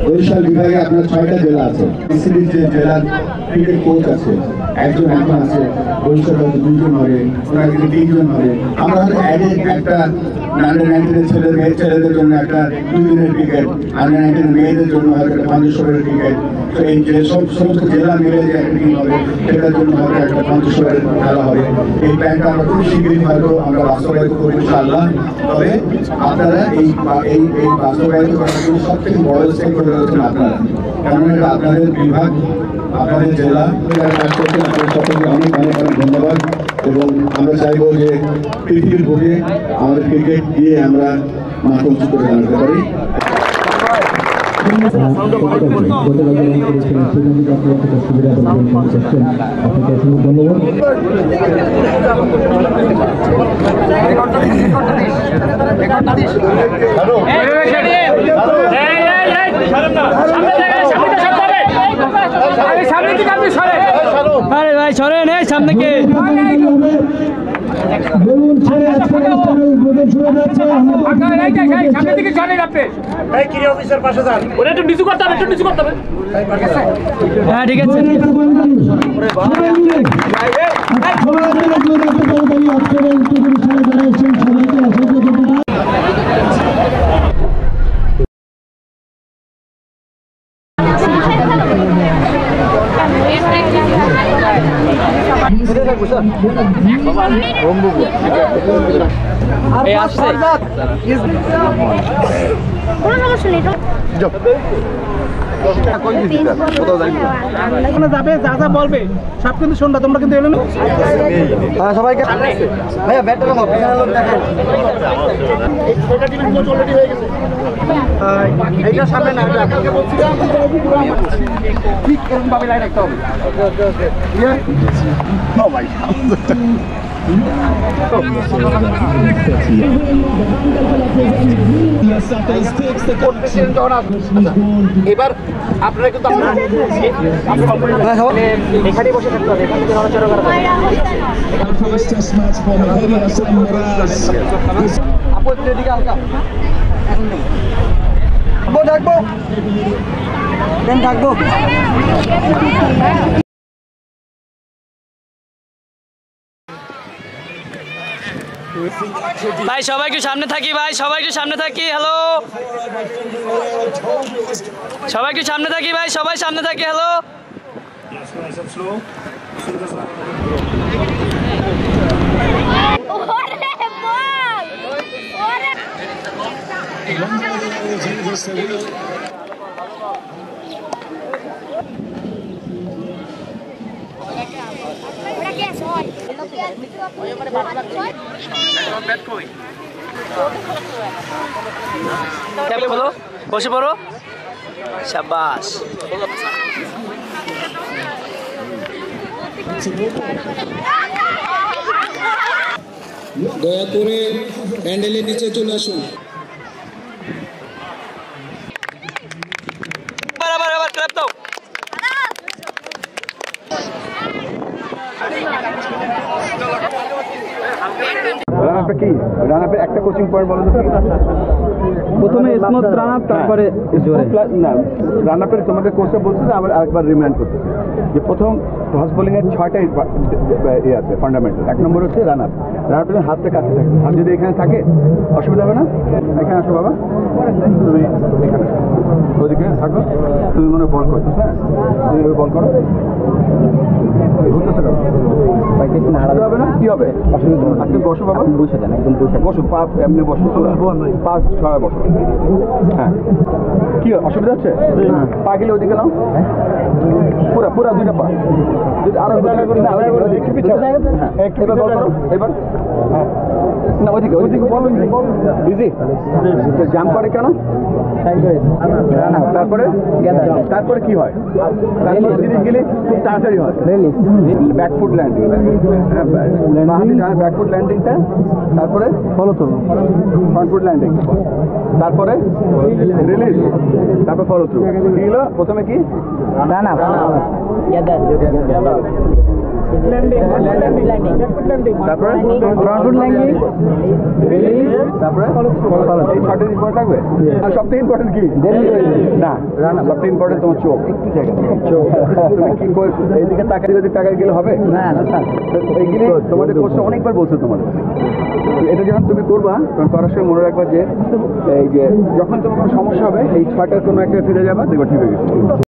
বরিশাল বিভাগে আপনার 6টা জেলা আছে। যে জেলার ক্রিকেট কোচ আছে, একজন এখন আছে, বরিশাল 2জন হবে, ওরা 3জন হবে। আমরা একটা ছেলেদের জন্য একটা 2 দিনের ক্রিকেট, আন্ডার-19 মেয়েদের জন্য হয়তো 500 ওভারের ক্রিকেট। তো এই যে সমস্ত জেলা মিলে যে একটা টিম হবে, সেটার জন্য হয়তো একটা 500 ওভারের খেলা হবে। এই প্ল্যানটা আমরা খুব শীঘ্রই হয়তো আমরা বাস্তবায়িত করবো ইনশাআল্লাহ। তবে আপনারা এই বাস্তবায়িত করার জন্য সবথেকে বড় স্টেক করে রয়েছেন আপনারা, কারণ এটা আপনাদের বিভাগ, আপনাদের জেলা কাজ করছেন। আপনাদের সকলকে অনেক অনেক অনেক ধন্যবাদ। এবং আমরা চাইবো যে পৃথিবীর বুকে আমাদের ক্রিকেট দিয়ে আমরা মাথা উঁচু করে দাঁড়াতে পারি। আরে ভাই সরেন, এই সামনে কে হ্যাঁ ঠিক আছে। যাবে যা যা বলবে সব কিন্তু শুনবা তোমরা, কিন্তু এলো না সবাইকে ভাইয়া ব্যাটটা নাও, পিছনে লোক দেখেন এইটা সামনে না, আপনাকে বলছিলাম ঠিক এরকম ভাবে লাইন রাখতে হবে। ও ভাই এবার আপনারা কিন্তু এখানে বসে থাকতে হবে, এখান থেকে নড়াচড়া করা যাবে। আপত্তি এদিকে হালকা ডাকবো ডাকবো। ভাই সবাই একটু সামনে থাকি, ভাই সবাই একটু সামনে থাকি। হ্যালো সবাই একটু সামনে থাকি, ভাই সবাই সামনে থাকি। হ্যালো বসে পড়ো, শাবাশ। দয়া করে প্যান্ডেলের নিচে চলে আসুন। রান আপটা কি? রান আপের একটা কোচিং পয়েন্ট বলো তো। প্রথমে স্মুথ রান আপ, তারপরে জোরে। না, রান আপের তোমাকে কোচটা বলছে যে আবার আরেকবার রিমাইন্ড করতে যে প্রথম ফাস্ট বোলিং এর 6টা ইয়ে আছে ফান্ডামেন্টাল। 1 নম্বর হচ্ছে রান আপ। রান আপের হাতটা কাছে থাকে, হাত যদি এখানে থাকে অসুবিধা হবে না। এখানে আসো বাবা, তুমি এখানে ওদিকে থাকো, তুমি মনে বল করছো। হ্যাঁ, তুমি বল করো, ঘুরতেছে না, অসুবিধা হবে না। কি হবে? অসুবিধা হবে না। তুমি বসো বাবা, বসে যান, একদম বসো, পা এমনি বসো, পা ছড়া বসো। হ্যাঁ, কি অসুবিধা হচ্ছে? পা গেলে ওইদিকে নাও, পুরা পুরা 2টা পা। আরো একটু পিছিয়ে, এবার বল করো, এবার না ওইদিকে ওইদিকে বলো। বিজি জাম্প করে কেন? তারপরে তারপরে কি হয়? তারপরে জিনিস গেলে খুব তাড়াতাড়ি হয় ব্যাকফুট ল্যান্ডিং। ব্যাকফুট ল্যান্ডিংটা, তারপরে follow through, front foot landing, তারপরে রিলিজ, তারপরে ফলো থ্রু। কি হলো? প্রথমে কি রান আপ, তারপরে ফ্রন্ট ফুট ল্যান্ডিং, রিলিজ, তারপরে এই 6টা ইম্পর্টেন্ট থাকবে। আর সবথেকে ইম্পর্টেন্ট কি? না, সবথেকে ইম্পর্টেন্ট তোমার চোখ। একটু জায়গা চোখ, তুমি কি করে এইদিকে তাকাই, যদি তাকাই গেলে হবে না। এইগুলি তোমাদের কোর্সে অনেকবার বলছো তোমাদের। এটা যখন তুমি করবা তখন করার সময় মনে রাখবা যে এই যে যখন তোমার কোনো সমস্যা হবে এই 6টার কোনো একটা ফিরে যাবা, দেখবা ঠিক হয়ে গেছে।